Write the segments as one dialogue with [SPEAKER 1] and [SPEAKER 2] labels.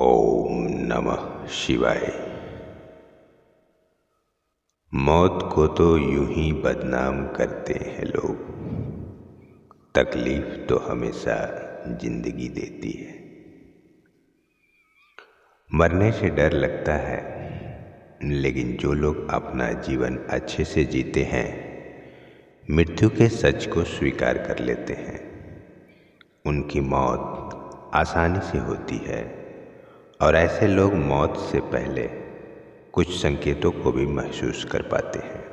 [SPEAKER 1] ओम नमः शिवाय। मौत को तो यूं ही बदनाम करते हैं लोग, तकलीफ तो हमेशा जिंदगी देती है। मरने से डर लगता है, लेकिन जो लोग अपना जीवन अच्छे से जीते हैं, मृत्यु के सच को स्वीकार कर लेते हैं। उनकी मौत आसानी से होती है और ऐसे लोग मौत से पहले कुछ संकेतों को भी महसूस कर पाते हैं।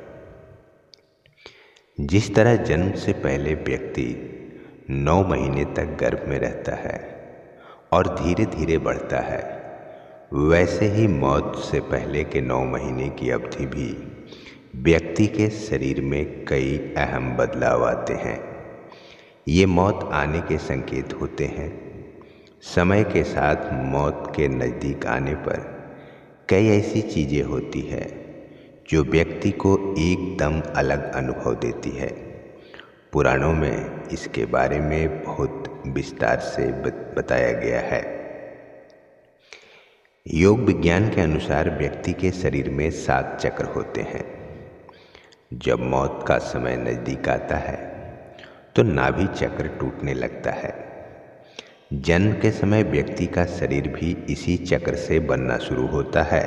[SPEAKER 1] जिस तरह जन्म से पहले व्यक्ति 9 महीने तक गर्भ में रहता है और धीरे धीरे बढ़ता है, वैसे ही मौत से पहले के 9 महीने की अवधि भी व्यक्ति के शरीर में कई अहम बदलाव आते हैं। ये मौत आने के संकेत होते हैं। समय के साथ मौत के नज़दीक आने पर कई ऐसी चीज़ें होती है जो व्यक्ति को एकदम अलग अनुभव देती है। पुराणों में इसके बारे में बहुत विस्तार से बताया गया है। योग विज्ञान के अनुसार व्यक्ति के शरीर में 7 चक्र होते हैं। जब मौत का समय नज़दीक आता है तो नाभि चक्र टूटने लगता है। जन्म के समय व्यक्ति का शरीर भी इसी चक्र से बनना शुरू होता है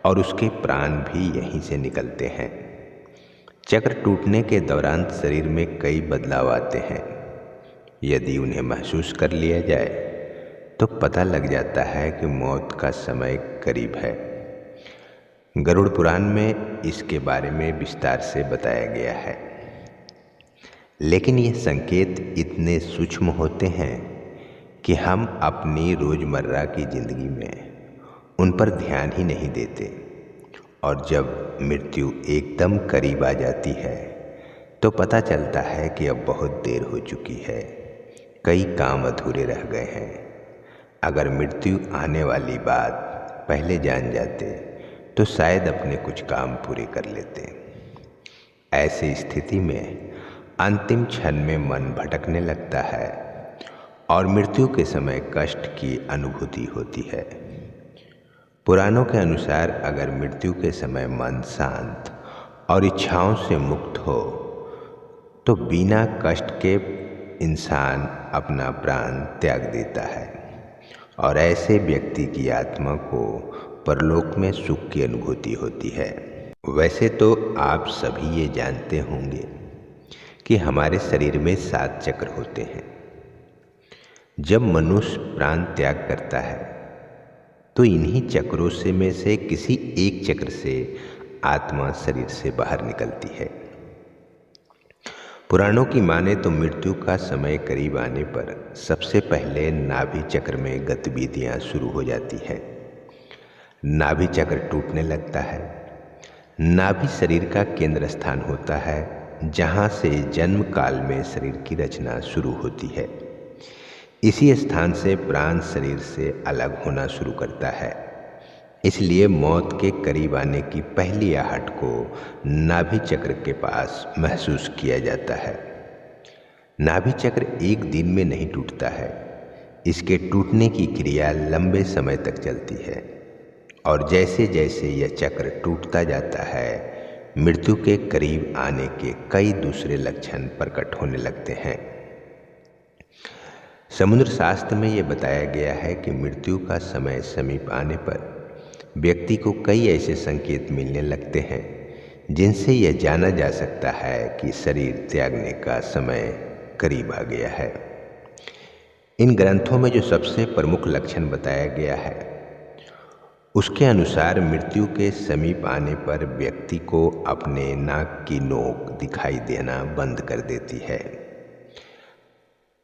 [SPEAKER 1] और उसके प्राण भी यहीं से निकलते हैं। चक्र टूटने के दौरान शरीर में कई बदलाव आते हैं। यदि उन्हें महसूस कर लिया जाए तो पता लग जाता है कि मौत का समय करीब है। गरुड़ पुराण में इसके बारे में विस्तार से बताया गया है, लेकिन ये संकेत इतने सूक्ष्म होते हैं कि हम अपनी रोज़मर्रा की ज़िंदगी में उन पर ध्यान ही नहीं देते, और जब मृत्यु एकदम करीब आ जाती है तो पता चलता है कि अब बहुत देर हो चुकी है, कई काम अधूरे रह गए हैं। अगर मृत्यु आने वाली बात पहले जान जाते तो शायद अपने कुछ काम पूरे कर लेते। ऐसी स्थिति में अंतिम क्षण में मन भटकने लगता है और मृत्यु के समय कष्ट की अनुभूति होती है। पुराणों के अनुसार अगर मृत्यु के समय मन शांत और इच्छाओं से मुक्त हो तो बिना कष्ट के इंसान अपना प्राण त्याग देता है और ऐसे व्यक्ति की आत्मा को परलोक में सुख की अनुभूति होती है। वैसे तो आप सभी ये जानते होंगे कि हमारे शरीर में 7 चक्र होते हैं। जब मनुष्य प्राण त्याग करता है तो इन्हीं चक्रों से में से किसी एक चक्र से आत्मा शरीर से बाहर निकलती है। पुराणों की माने तो मृत्यु का समय करीब आने पर सबसे पहले नाभि चक्र में गतिविधियां शुरू हो जाती है। नाभि चक्र टूटने लगता है। नाभि शरीर का केंद्र स्थान होता है, जहां से जन्म काल में शरीर की रचना शुरू होती है। इसी स्थान से प्राण शरीर से अलग होना शुरू करता है। इसलिए मौत के करीब आने की पहली आहट को नाभि चक्र के पास महसूस किया जाता है। नाभि चक्र एक दिन में नहीं टूटता है। इसके टूटने की क्रिया लंबे समय तक चलती है और जैसे जैसे यह चक्र टूटता जाता है, मृत्यु के करीब आने के कई दूसरे लक्षण प्रकट होने लगते हैं। समुद्र शास्त्र में यह बताया गया है कि मृत्यु का समय समीप आने पर व्यक्ति को कई ऐसे संकेत मिलने लगते हैं जिनसे यह जाना जा सकता है कि शरीर त्यागने का समय करीब आ गया है। इन ग्रंथों में जो सबसे प्रमुख लक्षण बताया गया है, उसके अनुसार मृत्यु के समीप आने पर व्यक्ति को अपने नाक की नोक दिखाई देना बंद कर देती है।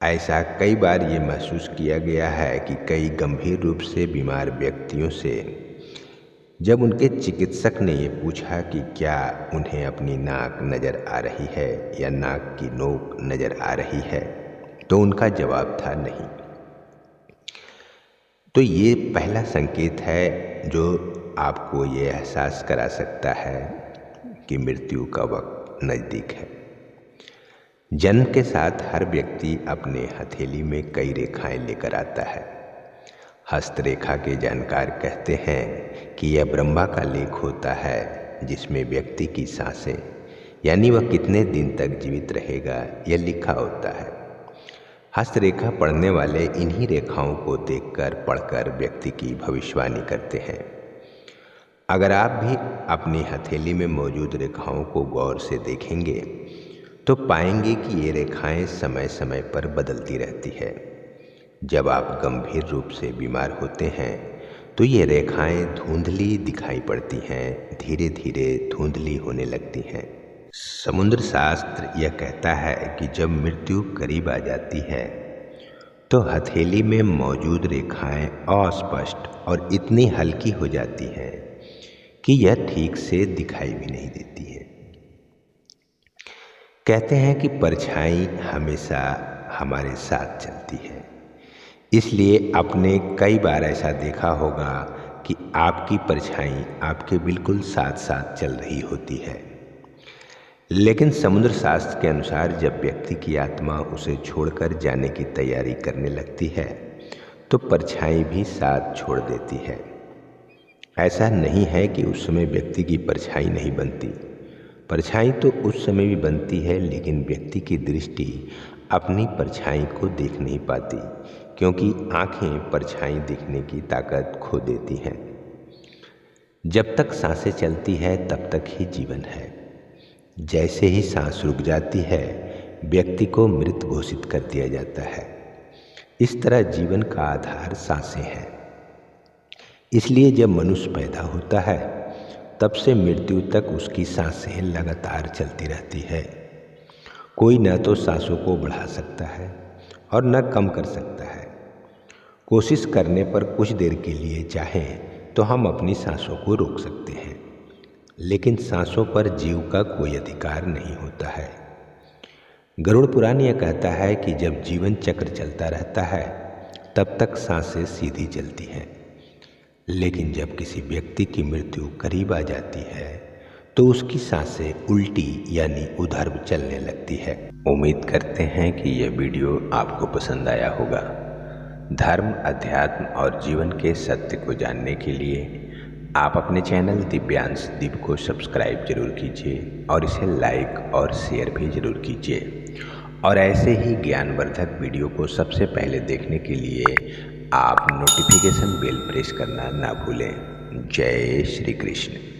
[SPEAKER 1] ऐसा कई बार ये महसूस किया गया है कि कई गंभीर रूप से बीमार व्यक्तियों से जब उनके चिकित्सक ने ये पूछा कि क्या उन्हें अपनी नाक नज़र आ रही है या नाक की नोक नज़र आ रही है, तो उनका जवाब था नहीं। तो ये पहला संकेत है जो आपको ये एहसास करा सकता है कि मृत्यु का वक्त नज़दीक है। जन्म के साथ हर व्यक्ति अपने हथेली में कई रेखाएं लेकर आता है। हस्तरेखा के जानकार कहते हैं कि यह ब्रह्मा का लेख होता है जिसमें व्यक्ति की सांसें यानी वह कितने दिन तक जीवित रहेगा यह लिखा होता है। हस्तरेखा पढ़ने वाले इन्हीं रेखाओं को देखकर पढ़कर व्यक्ति की भविष्यवाणी करते हैं। अगर आप भी अपनी हथेली में मौजूद रेखाओं को गौर से देखेंगे तो पाएंगे कि ये रेखाएं समय समय पर बदलती रहती है। जब आप गंभीर रूप से बीमार होते हैं तो ये रेखाएं धुंधली दिखाई पड़ती हैं, धीरे धीरे धुंधली होने लगती हैं। समुद्र शास्त्र यह कहता है कि जब मृत्यु करीब आ जाती है तो हथेली में मौजूद रेखाएं अस्पष्ट और इतनी हल्की हो जाती हैं कि यह ठीक से दिखाई भी नहीं देती है। कहते हैं कि परछाई हमेशा हमारे साथ चलती है, इसलिए आपने कई बार ऐसा देखा होगा कि आपकी परछाई आपके बिल्कुल साथ साथ चल रही होती है। लेकिन समुद्र शास्त्र के अनुसार जब व्यक्ति की आत्मा उसे छोड़कर जाने की तैयारी करने लगती है तो परछाई भी साथ छोड़ देती है। ऐसा नहीं है कि उस समय व्यक्ति की परछाई नहीं बनती, परछाई तो उस समय भी बनती है, लेकिन व्यक्ति की दृष्टि अपनी परछाई को देख नहीं पाती क्योंकि आंखें परछाई देखने की ताकत खो देती हैं। जब तक सांसें चलती है तब तक ही जीवन है। जैसे ही सांस रुक जाती है व्यक्ति को मृत घोषित कर दिया जाता है। इस तरह जीवन का आधार सांसें हैं। इसलिए जब मनुष्य पैदा होता है तब से मृत्यु तक उसकी सांसें लगातार चलती रहती है। कोई न तो सांसों को बढ़ा सकता है और न कम कर सकता है। कोशिश करने पर कुछ देर के लिए चाहें तो हम अपनी सांसों को रोक सकते हैं, लेकिन सांसों पर जीव का कोई अधिकार नहीं होता है। गरुड़ पुराण यह कहता है कि जब जीवन चक्र चलता रहता है तब तक सांसें सीधी चलती हैं, लेकिन जब किसी व्यक्ति की मृत्यु करीब आ जाती है तो उसकी सांसें उल्टी यानी उधर्व चलने लगती है। उम्मीद करते हैं कि यह वीडियो आपको पसंद आया होगा। धर्म, अध्यात्म और जीवन के सत्य को जानने के लिए आप अपने चैनल दिव्यांश दीप को सब्सक्राइब जरूर कीजिए और इसे लाइक और शेयर भी जरूर कीजिए। और ऐसे ही ज्ञानवर्धक वीडियो को सबसे पहले देखने के लिए आप नोटिफिकेशन बेल प्रेस करना ना भूलें। जय श्री कृष्ण।